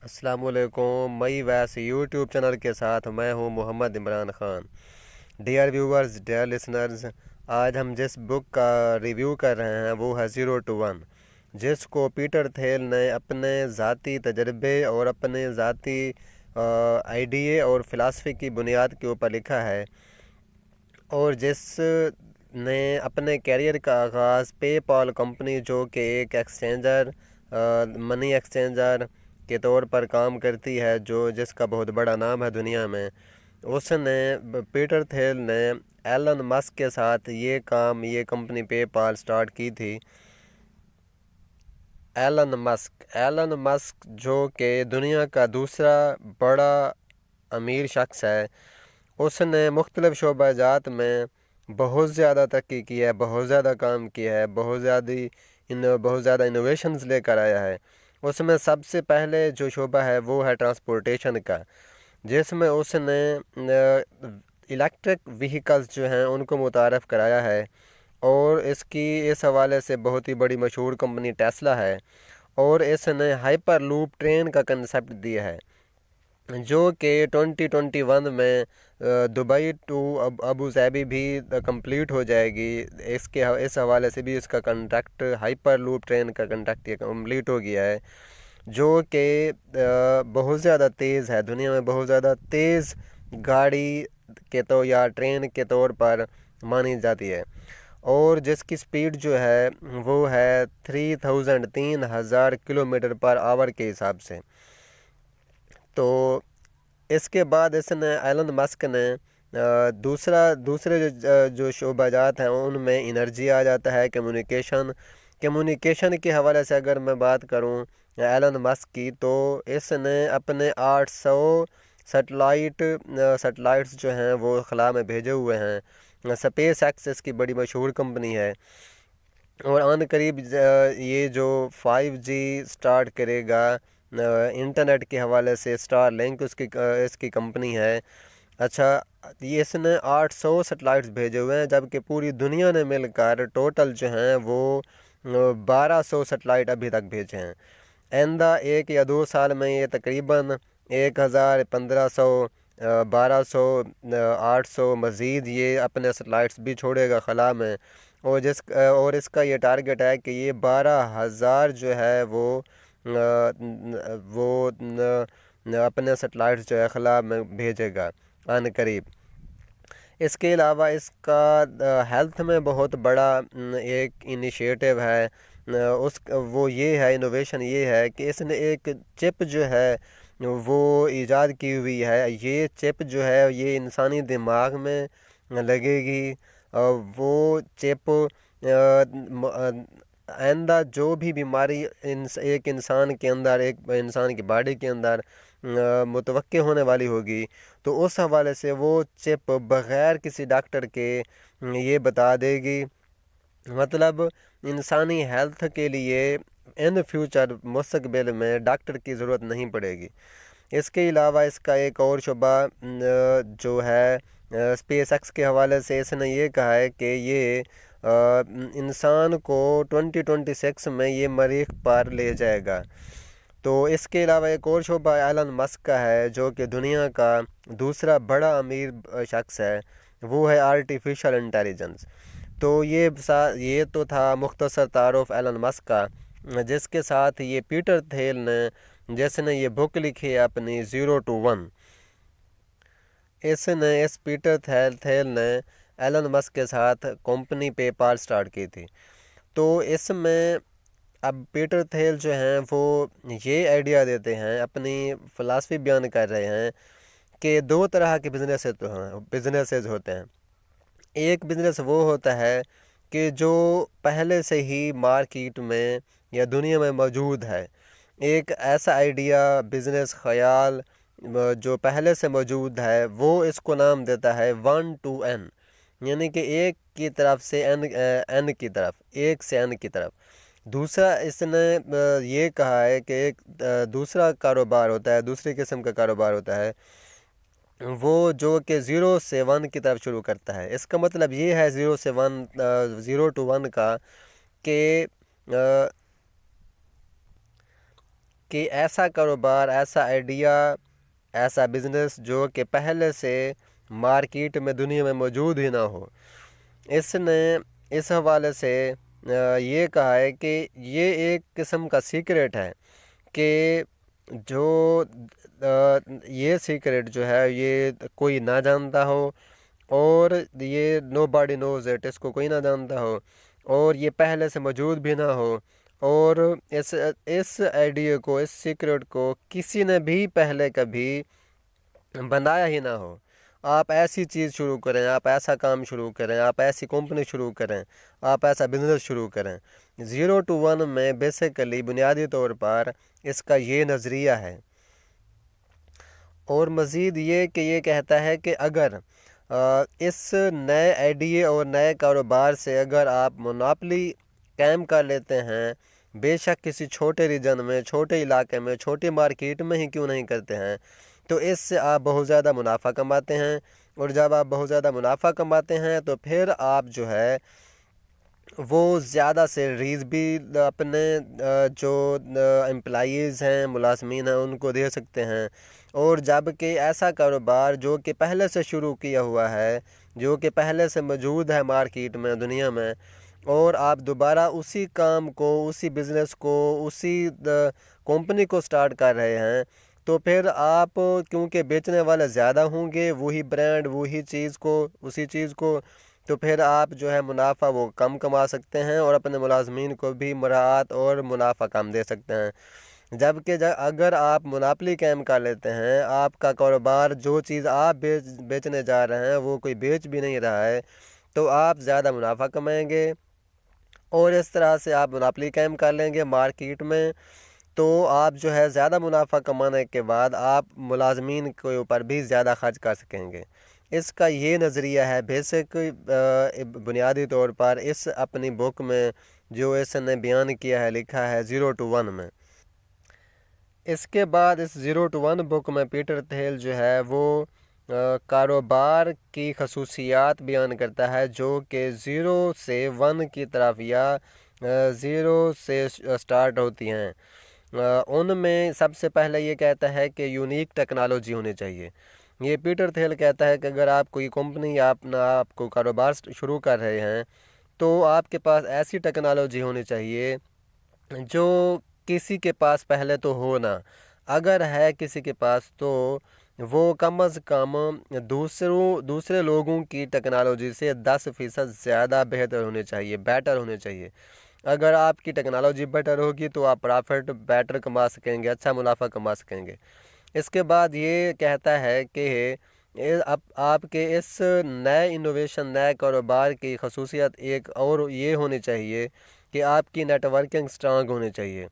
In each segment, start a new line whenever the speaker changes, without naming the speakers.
السلام علیکم، مئی ویس یوٹیوب چینل کے ساتھ میں ہوں Muhammad Imran Khan. Dear viewers, dear listeners, آج ہم جس بک کا ریویو کر رہے ہیں وہ ہے 0 to 1، جس کو پیٹر تھیل نے اپنے ذاتی تجربے اور اپنے ذاتی آئیڈیے اور فلسفے کی بنیاد کے اوپر لکھا ہے، اور جس نے اپنے کیریئر کا آغاز پے پال کمپنی، جو کہ ایک ایکسچینجر، منی ایکسچینجر کے طور پر کام کرتی ہے، جس کا بہت بڑا نام ہے دنیا میں، پیٹر تھیل نے ایلن مسک کے ساتھ یہ کمپنی پے پال سٹارٹ کی تھی۔ ایلن مسک جو کہ دنیا کا دوسرا بڑا امیر شخص ہے، اس نے مختلف شعبہ جات میں بہت زیادہ ترقی کی ہے، بہت زیادہ کام کیا ہے، بہت زیادہ انوویشنز لے کر آیا ہے۔ اس میں سب سے پہلے جو شعبہ ہے وہ ہے ٹرانسپورٹیشن کا، جس میں اس نے الیکٹرک وہیکلز جو ہیں ان کو متعارف کرایا ہے، اور اس حوالے سے بہت ہی بڑی مشہور کمپنی ٹیسلا ہے، اور اس نے ہائپر لوپ ٹرین کا کنسیپٹ دیا ہے، جو کہ 2021 میں دبئی ٹو ابو ظہبی بھی کمپلیٹ ہو جائے گی۔ اس حوالے سے بھی اس کا کنٹریکٹ، ہائپر لوپ ٹرین کا کنٹریکٹ یہ کمپلیٹ ہو گیا ہے، جو کہ بہت زیادہ تیز ہے، دنیا میں بہت زیادہ تیز گاڑی یا ٹرین کے طور پر مانی جاتی ہے، اور جس کی سپیڈ جو ہے وہ ہے 3000 کلومیٹر پر آور کے حساب سے۔ تو اس کے بعد ایلن مسک نے دوسرے جو شعبہ جات ہیں ان میں انرجی آ جاتا ہے، کمیونیکیشن کے حوالے سے اگر میں بات کروں ایلن مسک کی، تو اس نے اپنے 800 سیٹلائٹس جو ہیں وہ خلا میں بھیجے ہوئے ہیں۔ اسپیس ایکس اس کی بڑی مشہور کمپنی ہے، اور آن قریب یہ جو 5G سٹارٹ کرے گا انٹرنیٹ کے حوالے سے، اسٹار لنک اس کی کمپنی ہے۔ اچھا، اس نے 800 سیٹلائٹس بھیجے ہوئے ہیں، جبکہ پوری دنیا نے مل کر ٹوٹل جو ہیں وہ 1200 سیٹلائٹ ابھی تک بھیجے ہیں۔ آئندہ 1 یا 2 سال میں یہ تقریباً 1000، 1500، 1200، 800 مزید یہ اپنے سیٹلائٹس بھی چھوڑے گا خلا میں، اور اس کا یہ ٹارگٹ ہے کہ یہ 12,000 جو ہے وہ اپنے سیٹلائٹس جو ہے خلا میں بھیجے گا عن قریب۔ اس کے علاوہ اس کا ہیلتھ میں بہت بڑا ایک انیشیٹو ہے، وہ یہ ہے، انوویشن یہ ہے کہ اس نے ایک چپ جو ہے وہ ایجاد کی ہوئی ہے۔ یہ چپ جو ہے یہ انسانی دماغ میں لگے گی، وہ چپ آئندہ جو بھی بیماری ایک انسان کی باڈی کے اندر متوقع ہونے والی ہوگی، تو اس حوالے سے وہ چپ بغیر کسی ڈاکٹر کے یہ بتا دے گی، مطلب انسانی ہیلتھ کے لیے ان فیوچر مستقبل میں ڈاکٹر کی ضرورت نہیں پڑے گی۔ اس کے علاوہ اس کا ایک اور شعبہ جو ہے اسپیس ایکس کے حوالے سے، اس نے یہ کہا ہے کہ یہ انسان کو 2026 میں یہ مریخ پر لے جائے گا۔ تو اس کے علاوہ ایک اور شعبہ ایلن مسک کا ہے، جو کہ دنیا کا دوسرا بڑا امیر شخص ہے، وہ ہے آرٹیفیشل انٹیلیجنس۔ تو یہ تو تھا مختصر تعارف ایلن مسک کا، جس کے ساتھ یہ پیٹر تھیل نے، جس نے یہ بک لکھی ہے اپنی 0 to 1، اس پیٹر تھیل نے ایلن مسک کے ساتھ کمپنی پے پال سٹارٹ کی تھی۔ تو اس میں اب پیٹر تھیل جو ہیں وہ یہ آئیڈیا دیتے ہیں، اپنی فلسفی بیان کر رہے ہیں کہ 2 طرح کے بزنسز ہوتے ہیں۔ ایک بزنس وہ ہوتا ہے کہ جو پہلے سے ہی مارکیٹ میں یا دنیا میں موجود ہے، ایک ایسا آئیڈیا، بزنس خیال جو پہلے سے موجود ہے، وہ اس کو نام دیتا ہے 1 to n، یعنی کہ ایک کی طرف سے n کی طرف، ایک سے n کی طرف۔ دوسرا اس نے یہ کہا ہے کہ ایک دوسرا کاروبار ہوتا ہے، دوسری قسم کا کاروبار ہوتا ہے، وہ جو کہ 0 سے 1 کی طرف شروع کرتا ہے۔ اس کا مطلب یہ ہے 0 to 1 کا، کہ کہ ایسا کاروبار، ایسا آئیڈیا، ایسا بزنس جو کہ پہلے سے مارکیٹ میں دنیا میں موجود ہی نہ ہو۔ اس نے اس حوالے سے یہ کہا ہے کہ یہ ایک قسم کا سیکریٹ ہے کہ جو یہ سیکریٹ جو ہے یہ کوئی نہ جانتا ہو، اور یہ نو باڈی نوز اٹ، اس کو کوئی نہ جانتا ہو، اور یہ پہلے سے موجود بھی نہ ہو، اور اس آئیڈیا کو، اس سیکریٹ کو کسی نے بھی پہلے کبھی بنایا ہی نہ ہو۔ آپ ایسی چیز شروع کریں، آپ ایسا کام شروع کریں، آپ ایسی کمپنی شروع کریں، آپ ایسا بزنس شروع کریں۔ 0 to 1 میں بیسیکلی بنیادی طور پر اس کا یہ نظریہ ہے، اور مزید یہ کہ یہ کہتا ہے کہ اگر اس نئے آئیڈیے اور نئے کاروبار سے اگر آپ مناپلی قائم کر لیتے ہیں، بے شک کسی چھوٹے ریجن میں، چھوٹے علاقے میں، چھوٹی مارکیٹ میں ہی کیوں نہیں کرتے ہیں، تو اس سے آپ بہت زیادہ منافع کماتے ہیں، اور جب آپ بہت زیادہ منافع کماتے ہیں تو پھر آپ جو ہے وہ زیادہ سیلریز بھی اپنے جو امپلائیز ہیں، ملازمین ہیں، ان کو دے سکتے ہیں۔ اور جب کہ ایسا کاروبار جو کہ پہلے سے شروع کیا ہوا ہے، جو کہ پہلے سے موجود ہے مارکیٹ میں، دنیا میں، اور آپ دوبارہ اسی کام کو، اسی بزنس کو، اسی کمپنی کو سٹارٹ کر رہے ہیں، تو پھر آپ کیونکہ بیچنے والے زیادہ ہوں گے وہی برانڈ، وہی چیز کو، اسی چیز کو، تو پھر آپ جو ہے منافع وہ کم کما سکتے ہیں، اور اپنے ملازمین کو بھی مراعات اور منافع کم دے سکتے ہیں۔ جبکہ اگر آپ مناپلی قائم کر لیتے ہیں، آپ کا کاروبار جو چیز آپ بیچنے جا رہے ہیں وہ کوئی بیچ بھی نہیں رہا ہے، تو آپ زیادہ منافع کمائیں گے، اور اس طرح سے آپ مناپلی قائم کر لیں گے مارکیٹ میں، تو آپ جو ہے زیادہ منافع کمانے کے بعد آپ ملازمین کے اوپر بھی زیادہ خرچ کر سکیں گے۔ اس کا یہ نظریہ ہے بیسک، بنیادی طور پر اس اپنی بک میں جو اس نے بیان کیا ہے، لکھا ہے 0 to 1 میں۔ اس کے بعد اس 0 to 1 بک میں پیٹر تھیل جو ہے وہ کاروبار کی خصوصیات بیان کرتا ہے جو کہ 0 سے 1 کی طرف یا 0 سے سٹارٹ ہوتی ہیں۔ ان میں سب سے پہلے یہ کہتا ہے کہ یونیک ٹیکنالوجی ہونی چاہیے۔ یہ پیٹر تھیل کہتا ہے کہ اگر آپ کوئی کمپنی یا آپ کو کاروبار شروع کر رہے ہیں تو آپ کے پاس ایسی ٹیکنالوجی ہونی چاہیے جو کسی کے پاس پہلے تو ہو نہ، اگر ہے کسی کے پاس تو وہ کم از کم دوسرے لوگوں کی ٹیکنالوجی سے 10% زیادہ بہتر ہونے چاہیے، بیٹر ہونے چاہیے۔ اگر آپ کی ٹیکنالوجی بیٹر ہوگی تو آپ پرافٹ بیٹر کما سکیں گے، اچھا منافع کما سکیں گے۔ اس کے بعد یہ کہتا ہے کہ آپ کے اس نئے انوویشن، نئے کاروبار کی خصوصیت ایک اور یہ ہونی چاہیے کہ آپ کی نیٹ ورکنگ سٹرانگ ہونی چاہیے،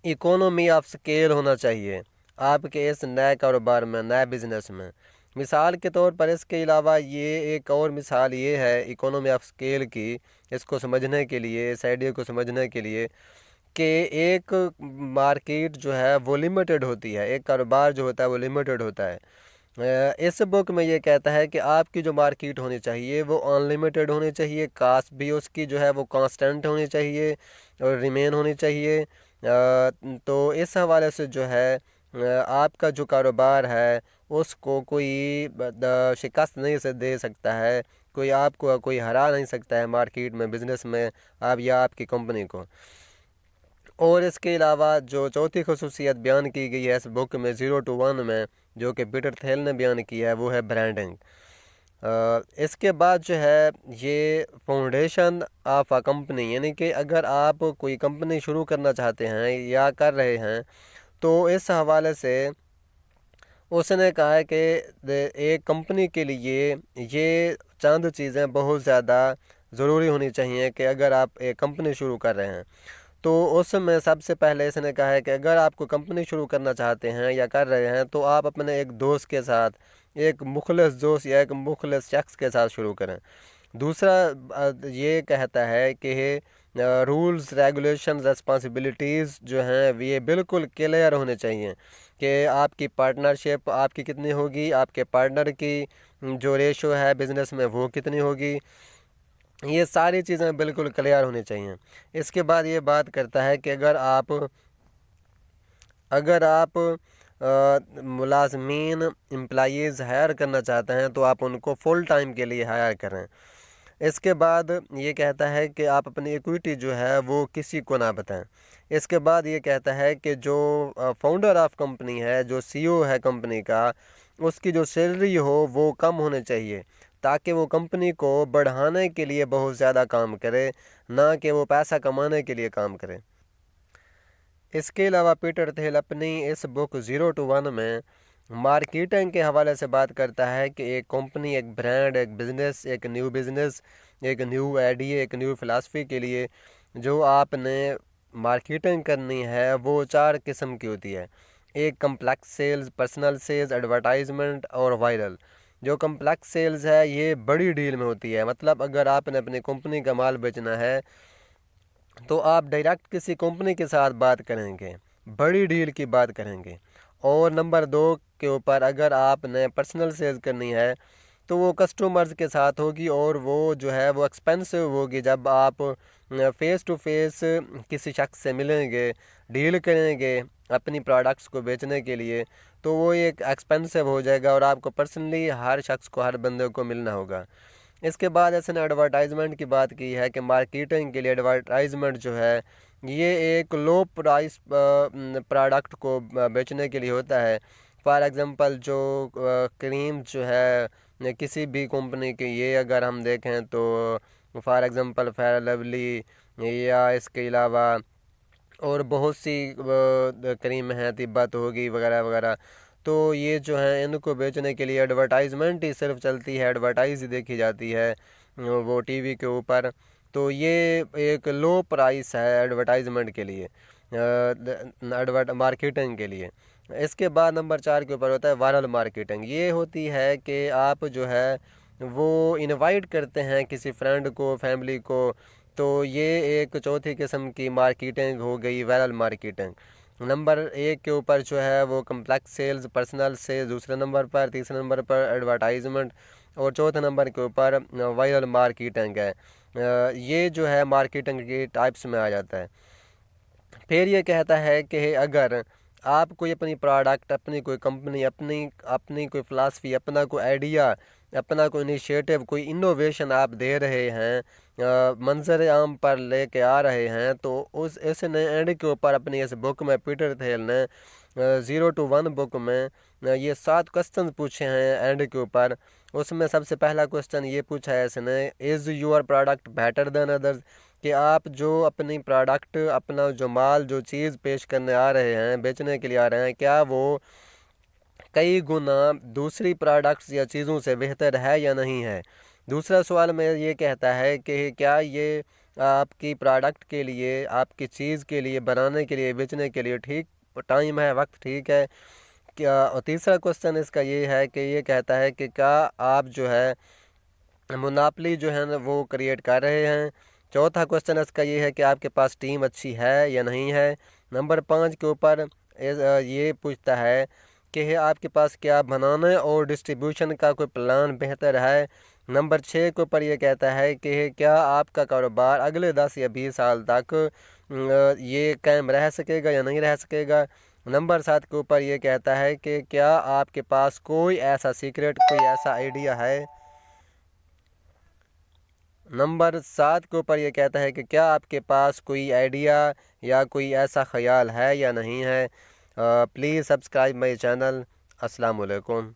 اکانومی آف سکیل ہونا چاہیے آپ کے اس نئے کاروبار میں، نئے بزنس میں۔ مثال کے طور پر اس کے علاوہ یہ ایک اور مثال یہ ہے اکانومی آف سکیل کی، اس کو سمجھنے کے لیے، اس آئیڈیا کو سمجھنے کے لیے، کہ ایک مارکیٹ جو ہے وہ لمیٹڈ ہوتی ہے، ایک کاروبار جو ہوتا ہے وہ لمیٹڈ ہوتا ہے۔ اس بک میں یہ کہتا ہے کہ آپ کی جو مارکیٹ ہونی چاہیے وہ ان لمیٹڈ ہونی چاہیے، کاسٹ بھی اس کی جو ہے وہ کانسٹنٹ ہونی چاہیے اور ریمین ہونی چاہیے۔ تو اس حوالے سے جو ہے آپ کا جو کاروبار ہے اس کو کوئی شکست نہیں سے دے سکتا ہے، کوئی آپ کو کوئی ہرا نہیں سکتا ہے مارکیٹ میں، بزنس میں، آپ یا آپ کی کمپنی کو۔ اور اس کے علاوہ جو چوتھی خصوصیت بیان کی گئی ہے اس بک میں 0 to 1 میں، جو کہ پیٹر تھیل نے بیان کیا ہے، وہ ہے برانڈنگ۔ اس کے بعد جو ہے یہ فاؤنڈیشن آف اے کمپنی، یعنی کہ اگر آپ کوئی کمپنی شروع کرنا چاہتے ہیں یا کر رہے ہیں تو اس حوالے سے اس نے کہا ہے کہ ایک کمپنی کے لیے یہ چند چیزیں بہت زیادہ ضروری ہونی چاہیے کہ اگر آپ ایک کمپنی شروع کر رہے ہیں تو اس میں سب سے پہلے اس نے کہا ہے کہ اگر آپ کو کمپنی شروع کرنا چاہتے ہیں یا کر رہے ہیں تو آپ اپنے ایک دوست کے ساتھ، ایک مخلص دوست یا ایک مخلص شخص کے ساتھ شروع کریں۔ دوسرا یہ کہتا ہے کہ رولز، ریگولیشنز، ریسپانسبلٹیز جو ہیں یہ بالکل کلیئر ہونے چاہیے کہ آپ کی پارٹنرشپ آپ کی کتنی ہوگی، آپ کے پارٹنر کی جو ریشو ہے بزنس میں وہ کتنی ہوگی، یہ ساری چیزیں بالکل کلیئر ہونی چاہیے۔ اس کے بعد یہ بات کرتا ہے کہ اگر آپ اگر آپ ملازمین امپلائیز ہائر کرنا چاہتے ہیں تو آپ ان کو فل ٹائم کے لیے ہائر کریں۔ اس کے بعد یہ کہتا ہے کہ آپ اپنی ایکویٹی جو ہے وہ کسی کو نہ بتائیں۔ اس کے بعد یہ کہتا ہے کہ جو فاؤنڈر آف کمپنی ہے، جو سی او ہے کمپنی کا، اس کی جو سیلری ہو وہ کم ہونے چاہیے، تاکہ وہ کمپنی کو بڑھانے کے لیے بہت زیادہ کام کرے، نہ کہ وہ پیسہ کمانے کے لیے کام کرے۔ اس کے علاوہ پیٹر تھیل اپنی اس بک 0 to 1 میں مارکیٹنگ کے حوالے سے بات کرتا ہے کہ ایک کمپنی، ایک برانڈ، ایک بزنس، ایک نیو آئیڈیا، ایک نیو فلسفی کے لیے جو آپ نے مارکیٹنگ کرنی ہے وہ 4 قسم کی ہوتی ہے۔ ایک complex sales, personal sales, advertisement اور وائرل۔ جو کمپلیکس سیلز ہے یہ بڑی ڈیل میں ہوتی ہے، مطلب اگر آپ نے اپنی کمپنی کا مال بیچنا ہے تو آپ ڈائریکٹ کسی کمپنی کے ساتھ بات کریں گے، بڑی ڈیل کی بات کریں گے۔ اور نمبر 2 کے اوپر اگر آپ نے پرسنل سیلز کرنی ہے تو وہ کسٹمرز کے ساتھ ہوگی، اور وہ جو ہے وہ ایکسپینسو ہوگی۔ جب آپ فیس ٹو فیس کسی شخص سے ملیں گے، ڈیل کریں گے اپنی پروڈکٹس کو بیچنے کے لیے، تو وہ ایک ایکسپینسو ہو جائے گا، اور آپ کو پرسنلی ہر شخص کو، ہر بندے کو ملنا ہوگا۔ اس کے بعد اس نے ایڈورٹائزمنٹ کی بات کی ہے کہ مارکیٹنگ کے لیے ایڈورٹائزمنٹ جو ہے یہ ایک لو پرائس پروڈکٹ کو بیچنے کے لیے ہوتا ہے۔ فار ایگزامپل جو کریم جو ہے کسی بھی کمپنی کی، یہ اگر ہم دیکھیں تو فار ایگزامپل فیئر لولی، یا اس کے علاوہ اور بہت سی کریم ہیں، طبت ہوگی وغیرہ وغیرہ، تو یہ جو ہیں ان کو بیچنے کے لیے ایڈورٹائزمنٹ ہی صرف چلتی ہے، ایڈورٹائز ہی دیکھی جاتی ہے وہ ٹی وی کے اوپر۔ تو یہ ایک لو پرائس ہے ایڈورٹائزمنٹ کے لیے، مارکیٹنگ کے لیے۔ اس کے بعد نمبر 4 کے اوپر ہوتا ہے وائرل مارکیٹنگ۔ یہ ہوتی ہے کہ آپ جو ہے وہ انوائٹ کرتے ہیں کسی فرینڈ کو، فیملی کو، تو یہ ایک چوتھی قسم کی مارکیٹنگ ہو گئی، وائرل مارکیٹنگ۔ نمبر 1 کے اوپر جو ہے وہ کمپلیکس سیلز، پرسنل سیلز، دوسرے نمبر پر، تیسرے نمبر پر ایڈورٹائزمنٹ، اور چوتھے نمبر کے اوپر وائرل مارکیٹنگ ہے۔ یہ جو ہے مارکیٹنگ کی ٹائپس میں آ جاتا ہے۔ پھر یہ کہتا ہے کہ اگر آپ کوئی اپنی پروڈکٹ، اپنی کوئی کمپنی، اپنی کوئی فلسفی، اپنا کوئی آئیڈیا، اپنا کوئی انیشیٹو، کوئی انوویشن آپ دے رہے ہیں، منظر عام پر لے کے آ رہے ہیں، تو اس نے اینڈ کے اوپر اپنی اس بک میں، پیٹر تھیل نے 0 to 1 بک میں یہ 7 کوسچن پوچھے ہیں اینڈ کے اوپر۔ اس میں سب سے پہلا کوسچن یہ پوچھا ہے اس نے، is your product better than others? کہ آپ جو اپنی پروڈکٹ، اپنا جو مال، جو چیز پیش کرنے آ رہے ہیں، بیچنے کے لیے آ رہے ہیں، کیا وہ کئی گنا دوسری پروڈکٹس یا چیزوں سے بہتر ہے یا نہیں ہے؟ دوسرا سوال میں یہ کہتا ہے کہ کیا یہ آپ کی پروڈکٹ کے لیے، آپ کی چیز کے لیے، بنانے کے لیے، بیچنے کے لیے ٹھیک ٹائم ہے، وقت ٹھیک ہے کیا؟ اور تیسرا کوسچن اس کا یہ ہے کہ یہ کہتا ہے کہ کیا آپ جو ہے مناپلی جو ہے نا وہ کریٹ کر رہے ہیں؟ چوتھا کوسچن اس کا یہ ہے کہ آپ کے پاس ٹیم اچھی ہے یا نہیں ہے؟ نمبر 5 کے اوپر یہ پوچھتا ہے کہ آپ کے پاس کیا بنانے اور ڈسٹریبیوشن کا کوئی پلان بہتر ہے؟ نمبر 6 کے اوپر یہ کہتا ہے کہ کیا آپ کا کاروبار اگلے 10 یا 20 سال تک یہ قائم رہ سکے گا یا نہیں رہ سکے گا؟ نمبر 7 کے اوپر یہ کہتا ہے کہ کیا آپ کے پاس کوئی ایسا سیکرٹ، کوئی ایسا آئیڈیا ہے؟ نمبر 7 کے اوپر یہ کہتا ہے کہ کیا آپ کے پاس کوئی آئیڈیا یا کوئی ایسا خیال ہے یا نہیں ہے؟ Please subscribe my channel. السلام علیکم۔